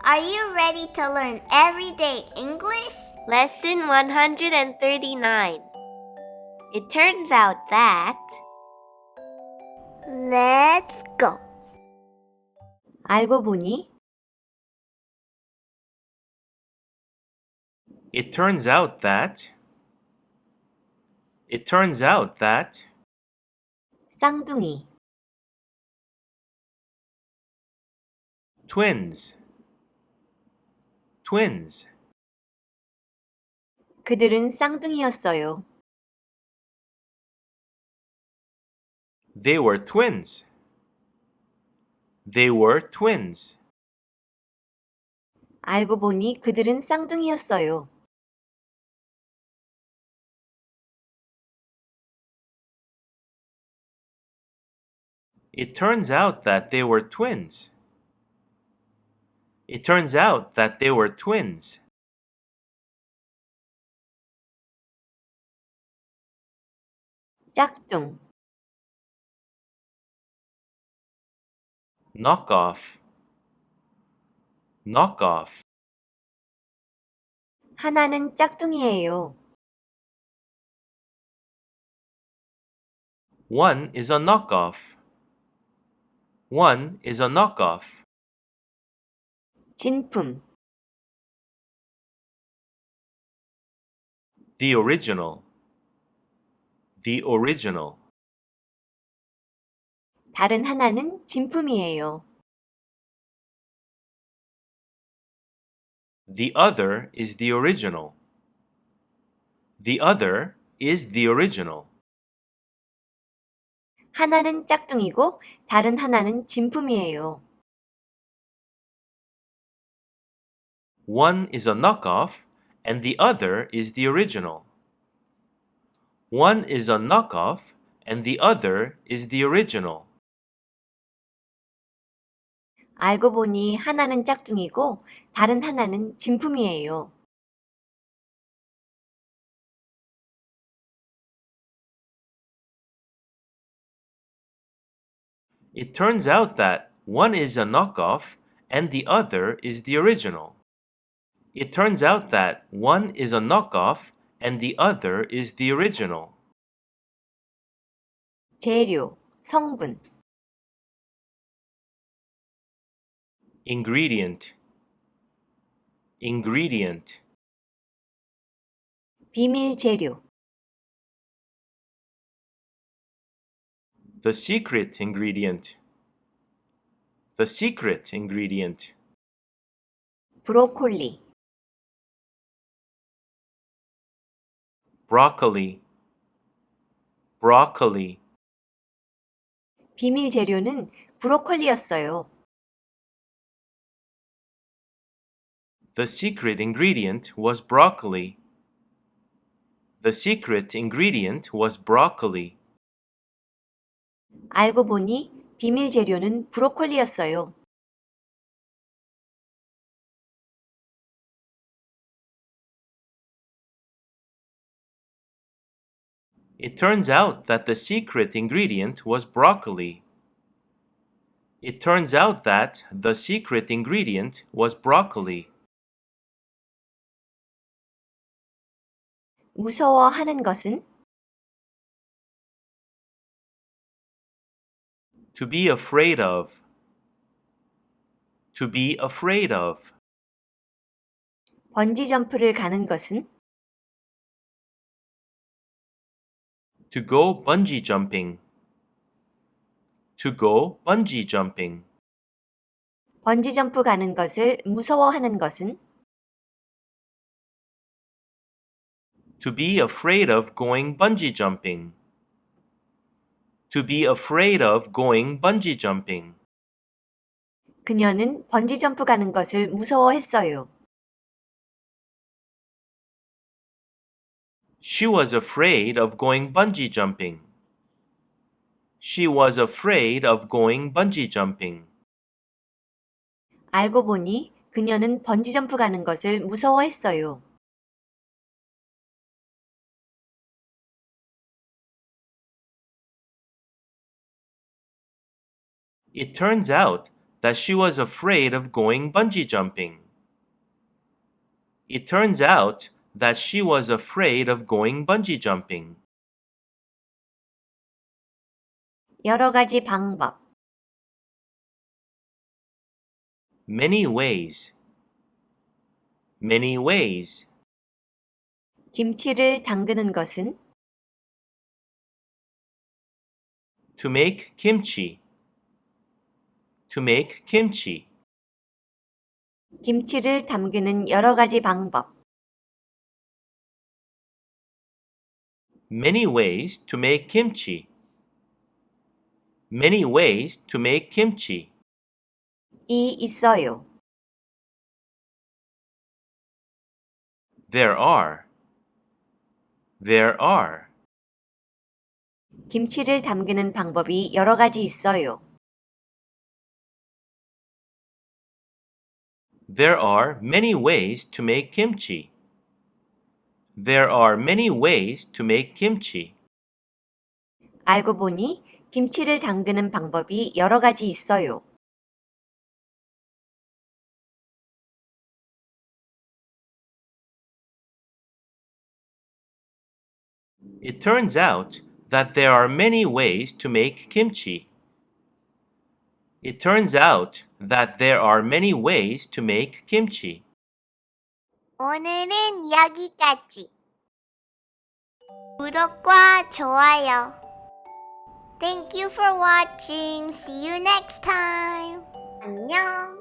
Are you ready to learn everyday English? Lesson 139. It turns out that Let's go. 알고 보니 It turns out that 쌍둥이 twins 그들은 쌍둥이였어요. They were twins. 알고 보니 그들은 쌍둥이였어요. It turns out that they were twins. 짝퉁 Knockoff. 하나는 짝퉁이에요. One is a knockoff. 진품 The original. 다른 하나는 진품이에요. The other is the original. 하나는 짝퉁이고 다른 하나는 진품이에요. One is a knockoff and the other is the original. 알고 보니 하나는 짝퉁이고 다른 하나는 진품이에요. It turns out that one is a knockoff and the other is the original. 재료, 성분 Ingredient. 비밀 재료 The secret ingredient. 브로콜리 Broccoli. 비밀 재료는 브로콜리였어요. The secret ingredient was broccoli. 알고 보니 비밀 재료는 브로콜리였어요. It turns out that the secret ingredient was broccoli. 무서워하는 것은 To be afraid of. 번지 점프를 가는 것은 To go bungee jumping. 번지 점프 가는 것을 무서워하는 것은 To be afraid of going bungee jumping. 그녀는 번지 점프 가는 것을 무서워했어요. She was afraid of going bungee jumping. 알고 보니 그녀는 번지 점프 가는 것을 무서워했어요. It turns out that she was afraid of going bungee jumping. It turns out that she was afraid of going bungee jumping. 여러 가지 방법. Many ways. Many ways. 김치를 담그는 것은 To make kimchi. To make kimchi. 김치를 담그는 여러 가지 방법. Many ways to make kimchi. Many ways to make kimchi. 이 있어요. There are. There are. 김치를 담그는 방법이 여러 가지 있어요. There are many ways to make kimchi. There are many ways to make kimchi. 알고 보니 김치를 담그는 방법이 여러 가지 있어요. It turns out that there are many ways to make kimchi. It turns out that there are many ways to make kimchi. 오늘은 여기까지. 구독과 좋아요. Thank you for watching. See you next time. 안녕.